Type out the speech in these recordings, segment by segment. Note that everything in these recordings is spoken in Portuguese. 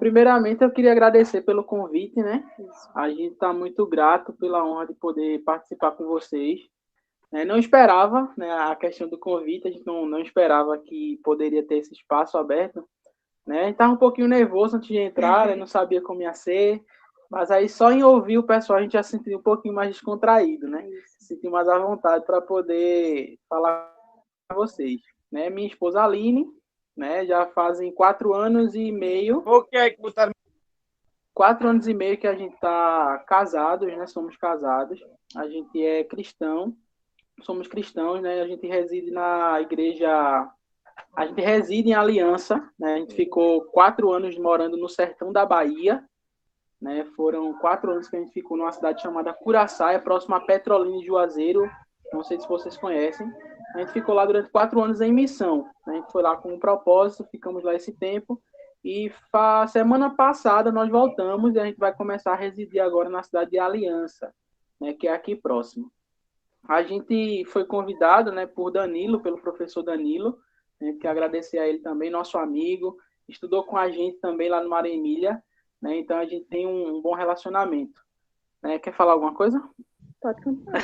primeiramente eu queria agradecer pelo convite, né? Isso. A gente está muito grato pela honra de poder participar com vocês. Não esperava, né, a questão do convite, a gente não esperava que poderia ter esse espaço aberto, né? A gente estava um pouquinho nervoso antes de entrar, né? Não sabia como ia ser, mas aí só em ouvir o pessoal a gente já sentiu um pouquinho mais descontraído, né? Sentiu mais à vontade para poder falar com vocês, né? Minha esposa Aline, né? Já fazem 4 anos e meio. O que é que botaram? 4 anos e meio que a gente está casados, né? Somos casados. A gente é cristão, somos cristãos, né? A gente reside na igreja, a gente reside em Aliança, né? A gente ficou 4 anos morando no sertão da Bahia, né? Foram 4 anos que a gente ficou numa cidade chamada Curaçá, próxima a Petrolina e Juazeiro. Não sei se vocês conhecem. A gente ficou lá durante 4 anos em missão. A gente foi lá com um propósito, ficamos lá esse tempo. E semana passada nós voltamos e a gente vai começar a residir agora na cidade de Aliança, né, que é aqui próximo. A gente foi convidado, né, por Danilo, pelo professor Danilo, né, que agradecer a ele também, nosso amigo, estudou com a gente também lá no Maria Emília, né, então a gente tem um bom relacionamento. Né? Quer falar alguma coisa? Pode continuar.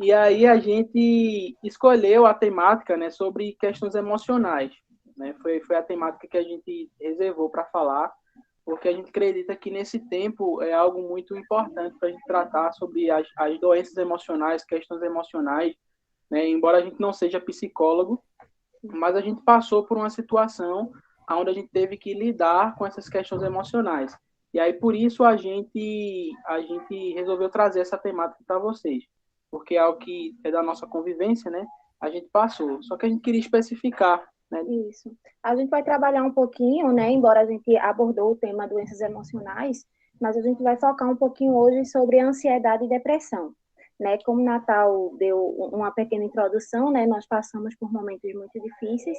E aí a gente escolheu a temática, né, sobre questões emocionais. Né? Foi a temática que a gente reservou para falar, porque a gente acredita que nesse tempo é algo muito importante para a gente tratar sobre as doenças emocionais, questões emocionais, né? Embora a gente não seja psicólogo, mas a gente passou por uma situação onde a gente teve que lidar com essas questões emocionais. E aí, por isso, a gente resolveu trazer essa temática para vocês, porque é algo que é da nossa convivência, né? A gente passou, só que a gente queria especificar, né? Isso. A gente vai trabalhar um pouquinho, né? Embora a gente abordou o tema doenças emocionais, mas a gente vai focar um pouquinho hoje sobre ansiedade e depressão. Né? Como o Natal deu uma pequena introdução, né? Nós passamos por momentos muito difíceis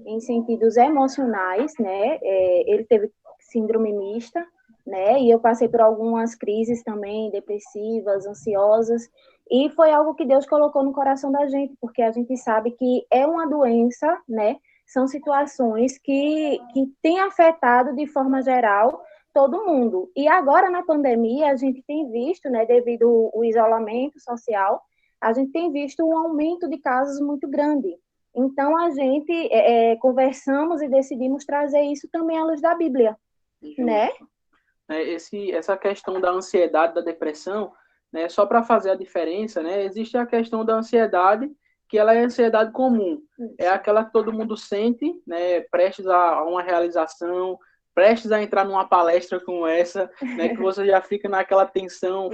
em sentidos emocionais, né? Ele teve síndrome mista, né? E eu passei por algumas crises também depressivas, ansiosas, e foi algo que Deus colocou no coração da gente, porque a gente sabe que é uma doença, né? São situações que têm afetado de forma geral todo mundo. E agora, na pandemia, a gente tem visto, né, devido ao isolamento social, a gente tem visto um aumento de casos muito grande. Então, a gente conversamos e decidimos trazer isso também à luz da Bíblia, Justo. Né? Essa questão da ansiedade, da depressão, né, só para fazer a diferença, né, existe a questão da ansiedade, que ela é ansiedade comum. Isso. É aquela que todo mundo sente, né, prestes a uma realização, prestes a entrar numa palestra como essa, né, que você já fica naquela tensão,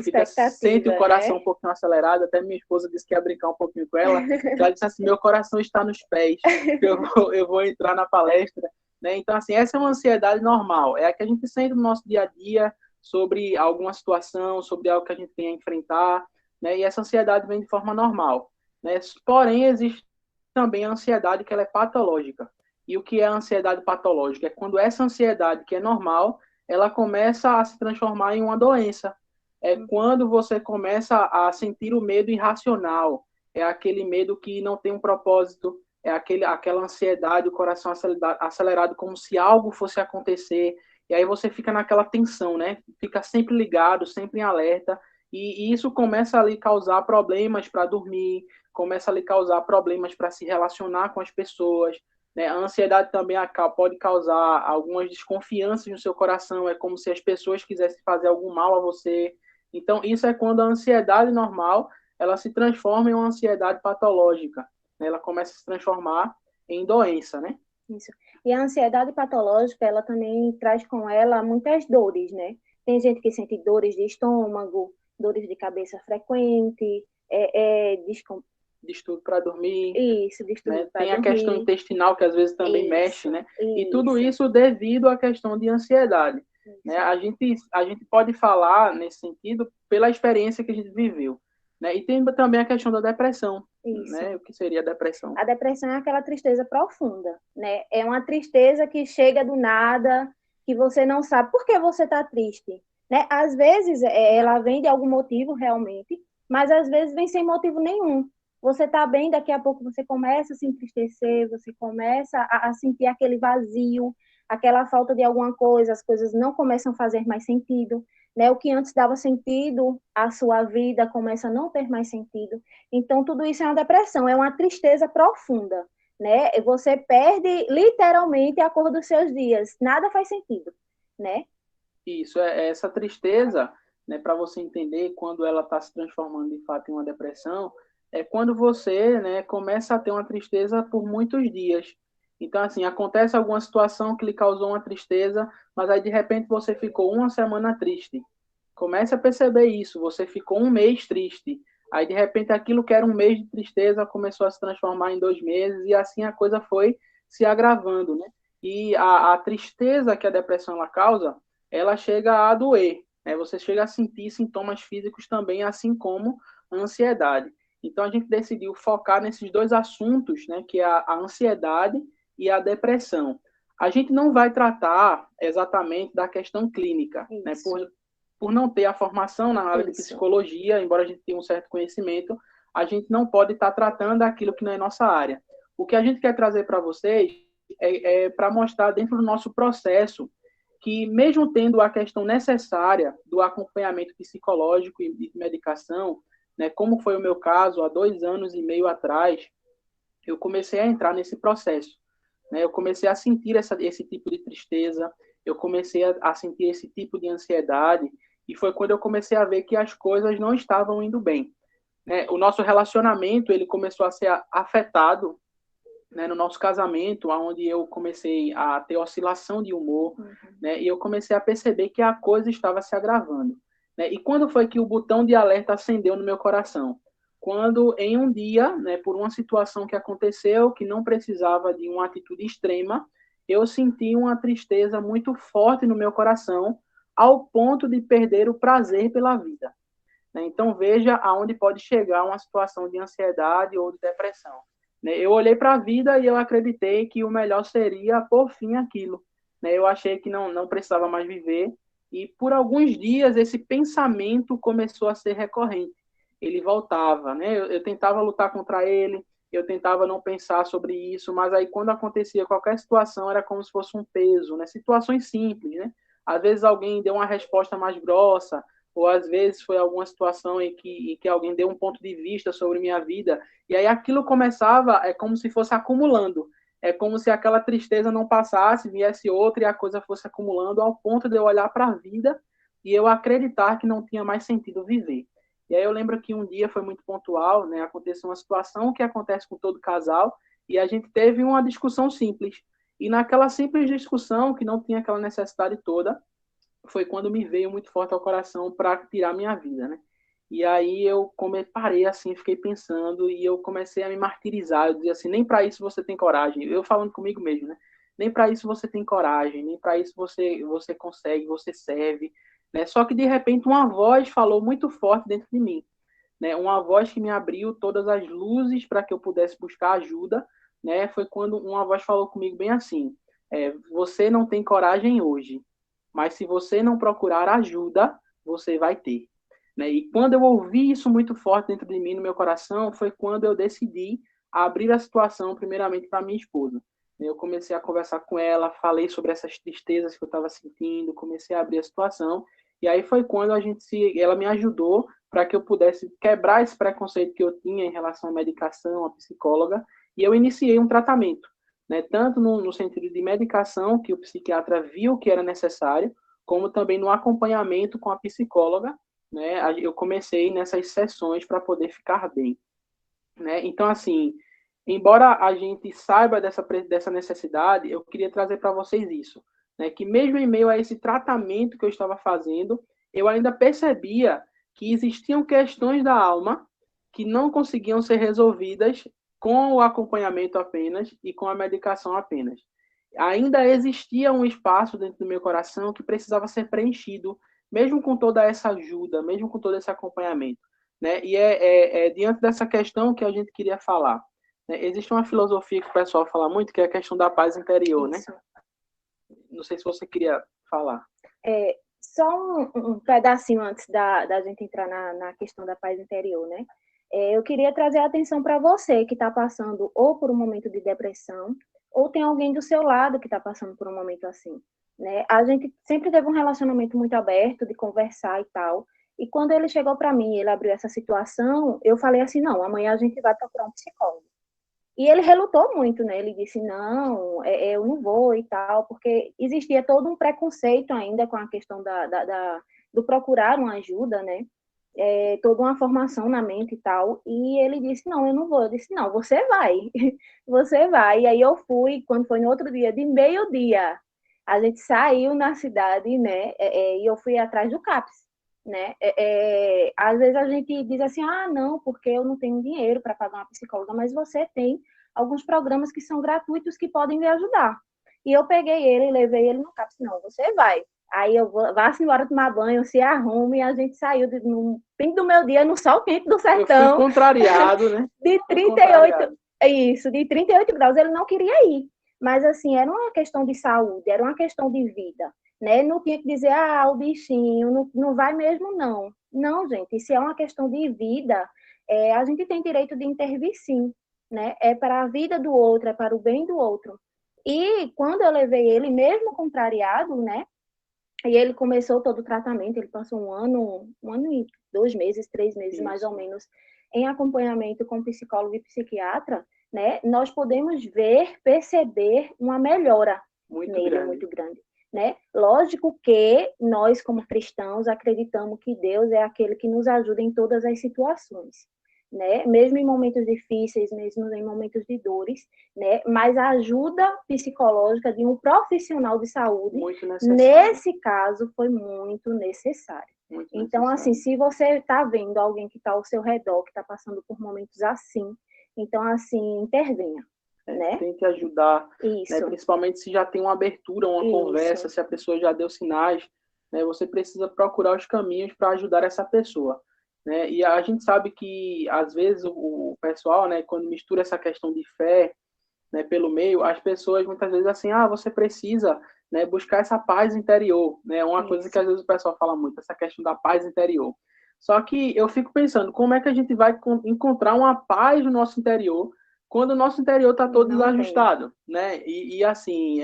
sente o coração um pouquinho acelerado. Até minha esposa disse que ia brincar um pouquinho com ela, ela disse assim, meu coração está nos pés, eu vou entrar na palestra. Né? Então, assim, essa é uma ansiedade normal, é a que a gente sente no nosso dia a dia sobre alguma situação, sobre algo que a gente tem a enfrentar, né? E essa ansiedade vem de forma normal. Né? Porém, existe também a ansiedade que ela é patológica. E o que é a ansiedade patológica? É quando essa ansiedade, que é normal, ela começa a se transformar em uma doença. É quando você começa a sentir o medo irracional. É aquele medo que não tem um propósito, é aquela ansiedade, o coração acelerado, como se algo fosse acontecer. E aí você fica naquela tensão, né? Fica sempre ligado, sempre em alerta. E isso começa a lhe causar problemas para dormir, começa a lhe causar problemas para se relacionar com as pessoas. Né? A ansiedade também pode causar algumas desconfianças no seu coração, é como se as pessoas quisessem fazer algum mal a você. Então, isso é quando a ansiedade normal ela se transforma em uma ansiedade patológica. Né? Ela começa a se transformar em doença, né? Isso. E a ansiedade patológica, ela também traz com ela muitas dores, né? Tem gente que sente dores de estômago, dores de cabeça frequente, distúrbio para dormir. Isso, distúrbio né? para dormir. Tem a questão intestinal que às vezes também mexe, né? Isso. E tudo isso devido à questão de ansiedade. Né? A gente pode falar nesse sentido pela experiência que a gente viveu. Né? E tem também a questão da depressão. Né? O que seria a depressão? A depressão é aquela tristeza profunda, né? É uma tristeza que chega do nada, que você não sabe por que você está triste. Né? Às vezes ela vem de algum motivo realmente, mas às vezes vem sem motivo nenhum. Você está bem, daqui a pouco você começa a se entristecer, você começa a sentir aquele vazio, aquela falta de alguma coisa, as coisas não começam a fazer mais sentido, né? O que antes dava sentido à sua vida começa a não ter mais sentido. Então, tudo isso é uma depressão, é uma tristeza profunda, né? Você perde literalmente a cor dos seus dias, nada faz sentido, né? Isso, é essa tristeza, né, para você entender quando ela está se transformando de fato em uma depressão, é quando você, né, começa a ter uma tristeza por muitos dias. Então, assim, acontece alguma situação que lhe causou uma tristeza, mas aí de repente você ficou uma semana triste. Comece a perceber isso, você ficou um mês triste. Aí de repente aquilo que era um mês de tristeza começou a se transformar em 2 meses e assim a coisa foi se agravando, né? E a tristeza que a depressão ela causa, ela chega a doer, né? Você chega a sentir sintomas físicos também, assim como a ansiedade. Então a gente decidiu focar nesses dois assuntos, né? Que é a ansiedade e a depressão. A gente não vai tratar exatamente da questão clínica, né? Por não ter a formação na área de psicologia, embora a gente tenha um certo conhecimento, a gente não pode estar tratando aquilo que não é nossa área. O que a gente quer trazer para vocês é para mostrar dentro do nosso processo que, mesmo tendo a questão necessária do acompanhamento psicológico e de medicação, né, como foi o meu caso há 2 anos e meio atrás, eu comecei a entrar nesse processo. Né? Eu comecei a sentir esse tipo de tristeza, eu comecei a sentir esse tipo de ansiedade, e foi quando eu comecei a ver que as coisas não estavam indo bem. Né? O nosso relacionamento ele começou a ser afetado, né, no nosso casamento, onde eu comecei a ter oscilação de humor, né, e eu comecei a perceber que a coisa estava se agravando. Né? E quando foi que o botão de alerta acendeu no meu coração? Quando, em um dia, né, por uma situação que aconteceu, que não precisava de uma atitude extrema, eu senti uma tristeza muito forte no meu coração, ao ponto de perder o prazer pela vida. Né? Então, veja aonde pode chegar uma situação de ansiedade ou de depressão. Né? Eu olhei para a vida e eu acreditei que o melhor seria pôr fim àquilo. Né? Eu achei que não precisava mais viver, e por alguns dias esse pensamento começou a ser recorrente. Ele voltava, né? Eu tentava lutar contra ele, eu tentava não pensar sobre isso, mas aí quando acontecia qualquer situação era como se fosse um peso, né? Situações simples, né? Às vezes alguém deu uma resposta mais grossa, ou às vezes foi alguma situação em que alguém deu um ponto de vista sobre minha vida, e aí aquilo começava, é como se fosse acumulando, é como se aquela tristeza não passasse, viesse outra e a coisa fosse acumulando ao ponto de eu olhar para a vida e eu acreditar que não tinha mais sentido viver. E aí eu lembro que um dia foi muito pontual, né? Aconteceu uma situação que acontece com todo casal e a gente teve uma discussão simples. E naquela simples discussão, que não tinha aquela necessidade toda, foi quando me veio muito forte ao coração para tirar minha vida, né? E aí eu parei assim, fiquei pensando e eu comecei a me martirizar. Eu dizia assim, nem para isso você tem coragem. Eu falando comigo mesmo, né? Nem para isso você tem coragem, nem para isso você consegue, você serve, né? Só que de repente uma voz falou muito forte dentro de mim, né? Uma voz que me abriu todas as luzes para que eu pudesse buscar ajuda, né? Foi quando uma voz falou comigo bem assim: você não tem coragem hoje, mas se você não procurar ajuda, você vai ter. Né? E quando eu ouvi isso muito forte dentro de mim, no meu coração, foi quando eu decidi abrir a situação, primeiramente, para minha esposa. Eu comecei a conversar com ela, falei sobre essas tristezas que eu estava sentindo, comecei a abrir a situação, e aí foi quando ela me ajudou para que eu pudesse quebrar esse preconceito que eu tinha em relação à medicação, à psicóloga, e eu iniciei um tratamento, né? Tanto no sentido de medicação, que o psiquiatra viu que era necessário, como também no acompanhamento com a psicóloga, né? Eu comecei nessas sessões para poder ficar bem, né? Então, assim, embora a gente saiba dessa necessidade, eu queria trazer para vocês isso, né? Que mesmo em meio a esse tratamento que eu estava fazendo, eu ainda percebia que existiam questões da alma que não conseguiam ser resolvidas com o acompanhamento apenas e com a medicação apenas. Ainda existia um espaço dentro do meu coração que precisava ser preenchido, mesmo com toda essa ajuda, mesmo com todo esse acompanhamento. Né? E é diante dessa questão que a gente queria falar. Né? Existe uma filosofia que o pessoal fala muito, que é a questão da paz interior. Né? Não sei se você queria falar. Só um pedacinho antes da gente entrar na questão da paz interior, né? Eu queria trazer a atenção para você que está passando ou por um momento de depressão, ou tem alguém do seu lado que está passando por um momento assim, né? A gente sempre teve um relacionamento muito aberto, de conversar e tal, e quando ele chegou para mim, ele abriu essa situação, eu falei assim, não, amanhã a gente vai procurar um psicólogo. E ele relutou muito, né? Ele disse, não, eu não vou e tal, porque existia todo um preconceito ainda com a questão do procurar uma ajuda, né? Toda uma formação na mente e tal. E ele disse, não, eu não vou. Eu disse, não, você vai. Você vai. E aí eu fui, quando foi no outro dia, de meio-dia, a gente saiu na cidade, né? E eu fui atrás do CAPS. Né? Às vezes a gente diz assim, ah, não, porque eu não tenho dinheiro para pagar uma psicóloga, mas você tem alguns programas que são gratuitos que podem lhe ajudar. E eu peguei ele, levei ele no CAPS, não, você vai. Aí eu vou, vá-se embora tomar banho, se arrume, e a gente saiu no fim do meu dia, no sol quente do sertão. Eu fui contrariado, né? De 38, isso, de 38 graus, ele não queria ir. Mas assim, era uma questão de saúde, era uma questão de vida. Né? Não tinha que dizer, ah, o bichinho, não vai mesmo, não. Não, gente, se é uma questão de vida, a gente tem direito de intervir, sim. Né? É para a vida do outro, é para o bem do outro. E quando eu levei ele, mesmo contrariado, né? E ele começou todo o tratamento, ele passou um ano e 2 meses, 3 meses, isso, mais ou menos, em acompanhamento com psicólogo e psiquiatra, né? Nós podemos perceber uma melhora nele muito grande. Né? Lógico que nós, como cristãos, acreditamos que Deus é aquele que nos ajuda em todas as situações, né? Mesmo em momentos difíceis, mesmo em momentos de dores, né? Mas a ajuda psicológica de um profissional de saúde, nesse caso, foi muito necessária. Então, assim, se você está vendo alguém que está ao seu redor, que está passando por momentos assim, então, assim, intervenha. Né? Tem que ajudar, né? Principalmente se já tem uma abertura, uma conversa, se a pessoa já deu sinais, né? Você precisa procurar os caminhos para ajudar essa pessoa, né? E a gente sabe que às vezes o pessoal, né, quando mistura essa questão de fé, né, pelo meio, as pessoas muitas vezes assim, você precisa, né, buscar essa paz interior, né? Uma coisa que às vezes o pessoal fala muito, essa questão da paz interior. Só que eu fico pensando, como é que a gente vai encontrar uma paz no nosso interior quando o nosso interior está todo desajustado, né? E assim,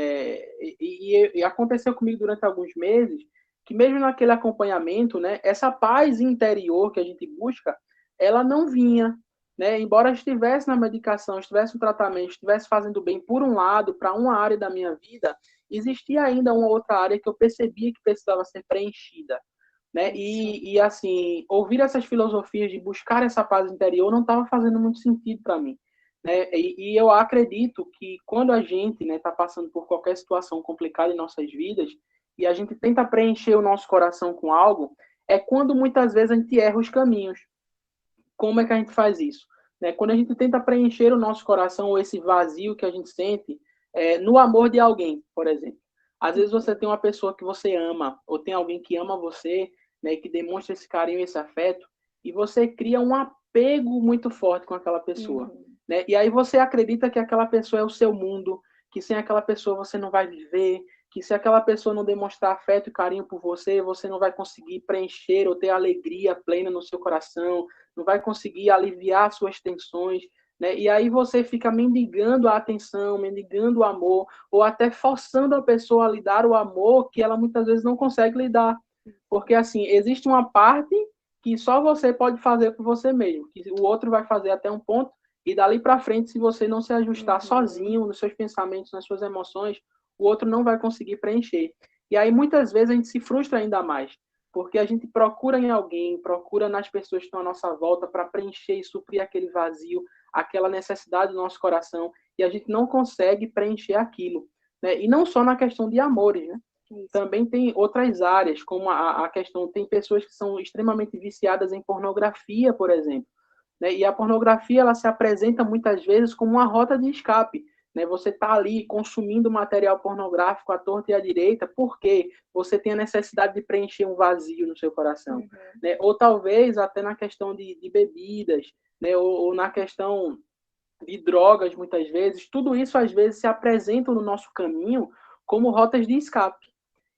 e aconteceu comigo durante alguns meses, que mesmo naquele acompanhamento, né, essa paz interior que a gente busca, ela não vinha, né? Embora estivesse na medicação, estivesse no tratamento, estivesse fazendo bem por um lado, para uma área da minha vida, existia ainda uma outra área que eu percebia que precisava ser preenchida. Né? E assim, ouvir essas filosofias de buscar essa paz interior não estava fazendo muito sentido para mim. Né? E eu acredito que quando a gente está passando por qualquer situação complicada em nossas vidas e a gente tenta preencher o nosso coração com algo, é quando muitas vezes a gente erra os caminhos. Como é que a gente faz isso? Né? Quando a gente tenta preencher o nosso coração ou esse vazio que a gente sente no amor de alguém, por exemplo. Às vezes você tem uma pessoa que você ama, ou tem alguém que ama você, né, que demonstra esse carinho, esse afeto, e você cria um apego muito forte com aquela pessoa. Né? E aí você acredita que aquela pessoa é o seu mundo, que sem aquela pessoa você não vai viver, que se aquela pessoa não demonstrar afeto e carinho por você, você não vai conseguir preencher ou ter alegria plena no seu coração, não vai conseguir aliviar suas tensões, né? E aí você fica mendigando a atenção, mendigando o amor, ou até forçando a pessoa a lhe dar o amor que ela muitas vezes não consegue lhe dar. Porque, assim, existe uma parte que só você pode fazer por você mesmo, que o outro vai fazer até um ponto, e dali para frente, se você não se ajustar sozinho nos seus pensamentos, nas suas emoções, o outro não vai conseguir preencher. E aí, muitas vezes, a gente se frustra ainda mais, porque a gente procura em alguém, procura nas pessoas que estão à nossa volta para preencher e suprir aquele vazio, aquela necessidade do nosso coração, e a gente não consegue preencher aquilo. Né? E não só na questão de amores, né? Também tem outras áreas, como a questão, tem pessoas que são extremamente viciadas em pornografia, por exemplo. Né? E a pornografia, ela se apresenta muitas vezes como uma rota de escape. Né? Você está ali consumindo material pornográfico à torta e à direita porque você tem a necessidade de preencher um vazio no seu coração. Né? Ou talvez até na questão de bebidas, né? Ou na questão de drogas, muitas vezes. Tudo isso, às vezes, se apresenta no nosso caminho como rotas de escape.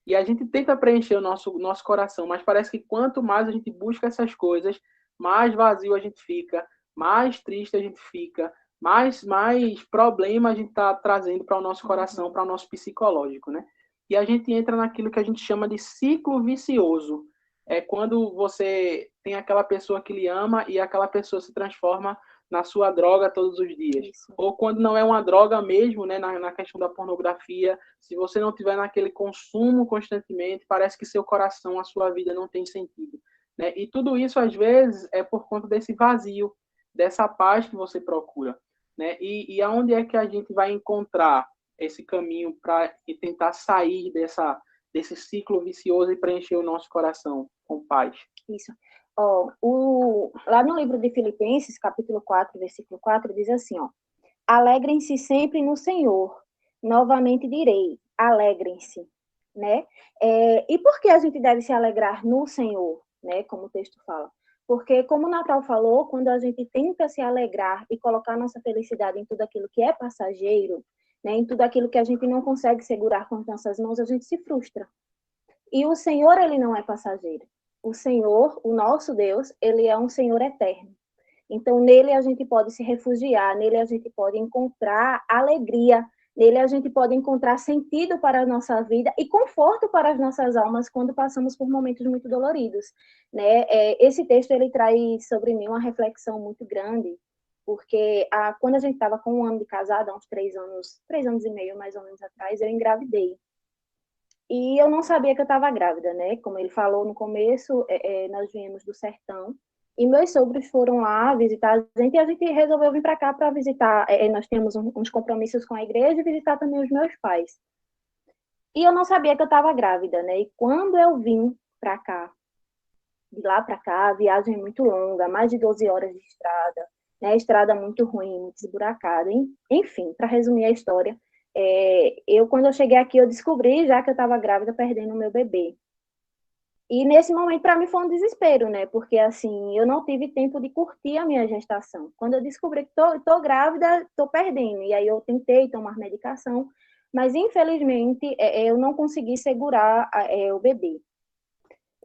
E a gente tenta preencher o nosso coração, mas parece que quanto mais a gente busca essas coisas, mais vazio a gente fica, mais triste a gente fica, mais problema a gente está trazendo para o nosso coração, para o nosso psicológico, né? E a gente entra naquilo que a gente chama de ciclo vicioso. É quando você tem aquela pessoa que lhe ama e aquela pessoa se transforma na sua droga todos os dias. Isso. Ou quando não é uma droga mesmo, né, na questão da pornografia, se você não tiver naquele consumo constantemente, parece que seu coração, a sua vida não tem sentido. Né? E tudo isso, às vezes, é por conta desse vazio, dessa paz que você procura. Né? E aonde é que a gente vai encontrar esse caminho para tentar sair desse ciclo vicioso e preencher o nosso coração com paz? Isso. Lá no livro de Filipenses, capítulo 4, versículo 4, diz assim, ó, alegrem-se sempre no Senhor. Novamente direi, alegrem-se, né? E por que a gente deve se alegrar no Senhor, né? Como o texto fala. Porque, como o Natal falou, quando a gente tenta se alegrar e colocar nossa felicidade em tudo aquilo que é passageiro, né? Em tudo aquilo que a gente não consegue segurar com as nossas mãos, a gente se frustra. E o Senhor, ele não é passageiro. O Senhor, o nosso Deus, ele é um Senhor eterno. Então, nele a gente pode se refugiar, nele a gente pode encontrar alegria, nele a gente pode encontrar sentido para a nossa vida e conforto para as nossas almas quando passamos por momentos muito doloridos. Né? Esse texto ele traz sobre mim uma reflexão muito grande, porque quando a gente estava com 1 ano de casada, há uns 3 anos e meio mais ou menos atrás, eu engravidei. E eu não sabia que eu estava grávida, né? Como ele falou no começo, nós viemos do sertão. E meus sogros foram lá visitar a gente resolveu vir para cá para visitar. Nós temos uns compromissos com a igreja e visitar também os meus pais. E eu não sabia que eu estava grávida, né? E quando eu vim para cá, de lá para cá, a viagem é muito longa, mais de 12 horas de estrada, né? Estrada muito ruim, muito esburacada. Enfim, para resumir a história, quando eu cheguei aqui, eu descobri já que eu estava grávida, perdendo o meu bebê. E nesse momento, para mim, foi um desespero, né? Porque, assim, eu não tive tempo de curtir a minha gestação. Quando eu descobri que tô grávida, tô perdendo. E aí eu tentei tomar medicação, mas, infelizmente, eu não consegui segurar o bebê.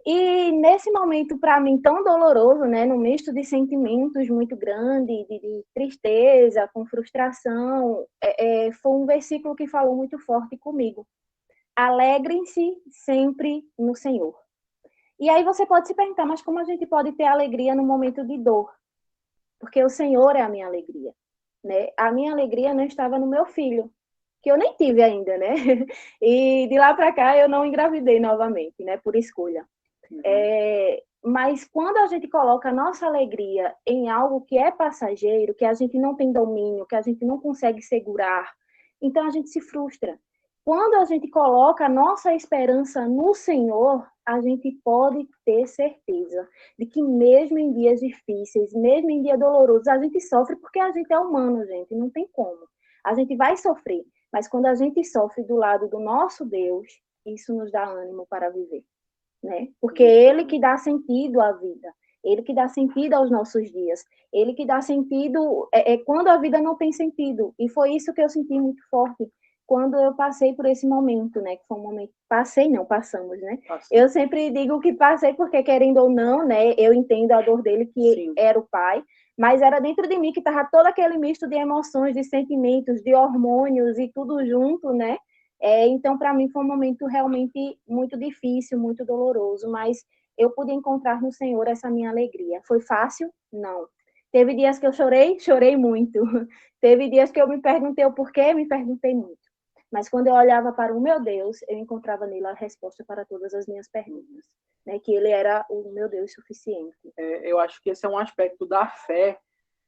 E nesse momento, para mim, tão doloroso, né? No misto de sentimentos muito grande, de tristeza, com frustração, foi um versículo que falou muito forte comigo. Alegrem-se sempre no Senhor. E aí você pode se perguntar, mas como a gente pode ter alegria no momento de dor? Porque o Senhor é a minha alegria, né? A minha alegria não estava no meu filho, que eu nem tive ainda, né? E de lá para cá eu não engravidei novamente, né? Por escolha. Uhum. Mas quando a gente coloca a nossa alegria em algo que é passageiro, que a gente não tem domínio, que a gente não consegue segurar, então a gente se frustra. Quando a gente coloca a nossa esperança no Senhor, a gente pode ter certeza de que mesmo em dias difíceis, mesmo em dias dolorosos, a gente sofre porque a gente é humano, gente, não tem como. A gente vai sofrer, mas quando a gente sofre do lado do nosso Deus, isso nos dá ânimo para viver, né? Porque é Ele que dá sentido à vida, Ele que dá sentido aos nossos dias, Ele que dá sentido quando a vida não tem sentido. E foi isso que eu senti muito forte quando eu passei por esse momento, né? Que foi um momento... Passamos, né? Eu sempre digo que passei porque, querendo ou não, né? Eu entendo a dor dele, que Sim. Era o pai, mas era dentro de mim que estava todo aquele misto de emoções, de sentimentos, de hormônios e tudo junto, né? Então, para mim, foi um momento realmente muito difícil, muito doloroso, mas eu pude encontrar no Senhor essa minha alegria. Foi fácil? Não. Teve dias que eu chorei muito. Teve dias que eu me perguntei o porquê, me perguntei muito. Mas quando eu olhava para o meu Deus, eu encontrava nele a resposta para todas as minhas perguntas, né? Que ele era o meu Deus suficiente. Eu acho que esse é um aspecto da fé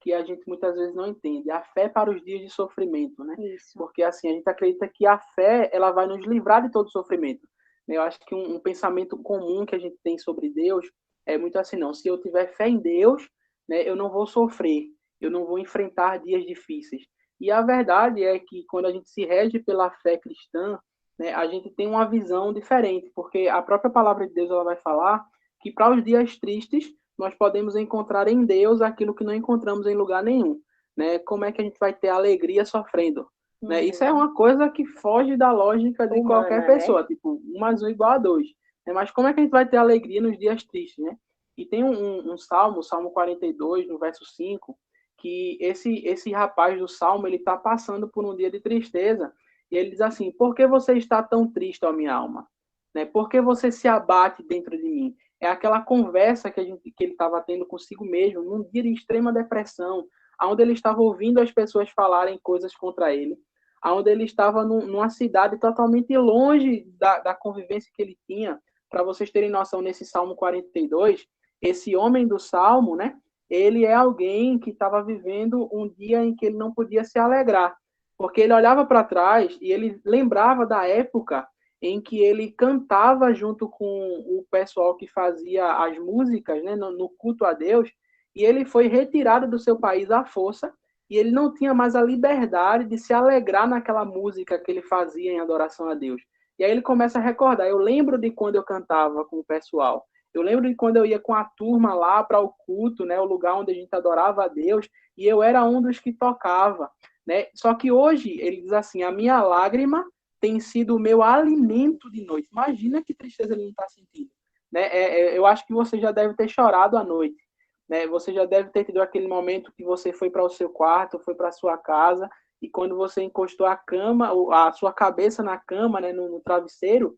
que a gente muitas vezes não entende. A fé para os dias de sofrimento, né? Isso. Porque assim, a gente acredita que a fé ela vai nos livrar de todo sofrimento. Eu acho que um pensamento comum que a gente tem sobre Deus é muito assim, não. Se eu tiver fé em Deus, né, eu não vou sofrer, eu não vou enfrentar dias difíceis. E a verdade é que quando a gente se rege pela fé cristã, né, a gente tem uma visão diferente, porque a própria palavra de Deus ela vai falar que para os dias tristes nós podemos encontrar em Deus aquilo que não encontramos em lugar nenhum. Né? Como é que a gente vai ter alegria sofrendo? Né? Isso é uma coisa que foge da lógica de humana, qualquer pessoa, né? Tipo, 1 mais 1 igual a 2. Né? Mas como é que a gente vai ter alegria nos dias tristes? Né? E tem um salmo, Salmo 42, no verso 5, que esse rapaz do Salmo, ele está passando por um dia de tristeza, e ele diz assim: por que você está tão triste, ó minha alma? Né? Por que você se abate dentro de mim? É aquela conversa que ele estava tendo consigo mesmo, num dia de extrema depressão, onde ele estava ouvindo as pessoas falarem coisas contra ele, onde ele estava numa cidade totalmente longe da convivência que ele tinha. Para vocês terem noção, nesse Salmo 42, esse homem do Salmo, né, ele é alguém que estava vivendo um dia em que ele não podia se alegrar, porque ele olhava para trás e ele lembrava da época em que ele cantava junto com o pessoal que fazia as músicas, né, no culto a Deus, e ele foi retirado do seu país à força, e ele não tinha mais a liberdade de se alegrar naquela música que ele fazia em adoração a Deus. E aí ele começa a recordar: eu lembro de quando eu cantava com o pessoal, eu lembro de quando eu ia com a turma lá para o culto, né, o lugar onde a gente adorava a Deus, e eu era um dos que tocava, né? Só que hoje ele diz assim: a minha lágrima tem sido o meu alimento de noite. Imagina que tristeza ele não está sentindo, né? Eu acho que você já deve ter chorado à noite, né? Você já deve ter tido aquele momento que você foi para o seu quarto, foi para a sua casa, e quando você encostou a cama, a sua cabeça na cama, né, no travesseiro,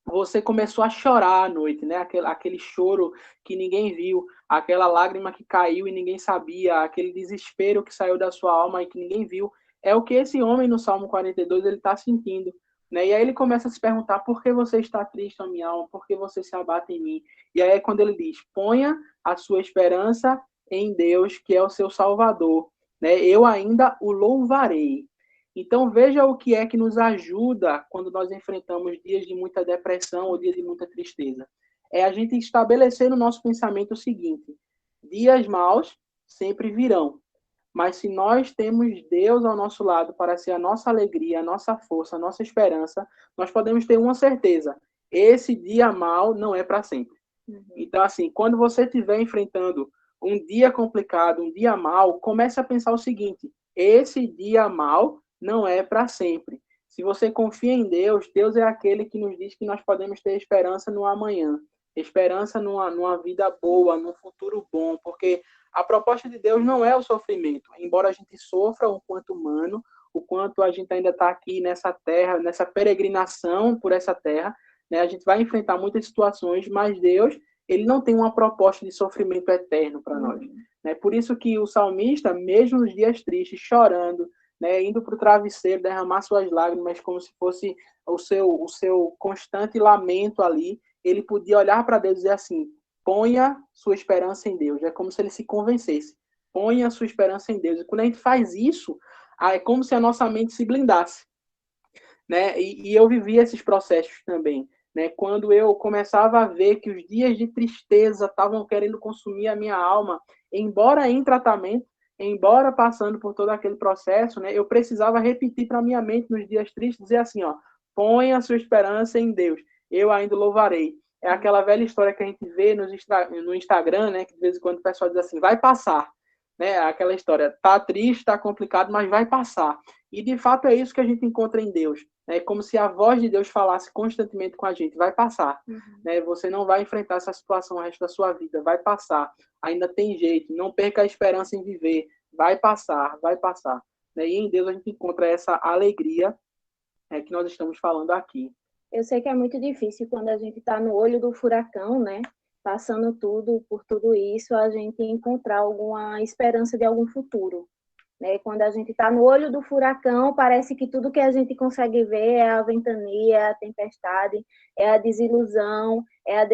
você começou a chorar à noite, né? Aquele choro que ninguém viu, aquela lágrima que caiu e ninguém sabia, aquele desespero que saiu da sua alma e que ninguém viu. É o que esse homem no Salmo 42 ele está sentindo, né? E aí ele começa a se perguntar: por que você está triste, ó minha alma? Por que você se abate em mim? E aí é quando ele diz: ponha a sua esperança em Deus, que é o seu Salvador, né? Eu ainda o louvarei. Então, veja o que é que nos ajuda quando nós enfrentamos dias de muita depressão ou dias de muita tristeza. É a gente estabelecer no nosso pensamento o seguinte: dias maus sempre virão, mas se nós temos Deus ao nosso lado para ser a nossa alegria, a nossa força, a nossa esperança, nós podemos ter uma certeza: esse dia mau não é para sempre. Então, assim, quando você estiver enfrentando um dia complicado, um dia mau, comece a pensar o seguinte: esse dia mau não é para sempre. Se você confia em Deus, Deus é aquele que nos diz que nós podemos ter esperança no amanhã, esperança numa vida boa, num futuro bom, porque a proposta de Deus não é o sofrimento. Embora a gente sofra o quanto humano, o quanto a gente ainda está aqui nessa terra, nessa peregrinação por essa terra, né? A gente vai enfrentar muitas situações, mas Deus, ele não tem uma proposta de sofrimento eterno para nós. Né? Por isso que o salmista, mesmo nos dias tristes, chorando, né, indo para o travesseiro, derramar suas lágrimas como se fosse o seu constante lamento ali, ele podia olhar para Deus e dizer assim: ponha sua esperança em Deus. É como se ele se convencesse: ponha sua esperança em Deus. E quando a gente faz isso, é como se a nossa mente se blindasse. Né? E eu vivi esses processos também. Né? Quando eu começava a ver que os dias de tristeza estavam querendo consumir a minha alma, embora em tratamento, embora passando por todo aquele processo, né, eu precisava repetir para minha mente nos dias tristes, dizer assim: ó, põe a sua esperança em Deus, eu ainda louvarei. É aquela velha história que a gente vê no Instagram, né, que de vez em quando o pessoal diz assim: vai passar. Né? Aquela história: tá triste, tá complicado, mas vai passar. E de fato é isso que a gente encontra em Deus. É como se a voz de Deus falasse constantemente com a gente: vai passar. Né? Você não vai enfrentar essa situação o resto da sua vida, vai passar. Ainda tem jeito, não perca a esperança em viver, vai passar, vai passar. Né? E em Deus a gente encontra essa alegria que nós estamos falando aqui. Eu sei que é muito difícil quando a gente está no olho do furacão, né? Passando por tudo isso, a gente encontrar alguma esperança de algum futuro. Né? Quando a gente está no olho do furacão, parece que tudo que a gente consegue ver é a ventania, é a tempestade, é a desilusão, é a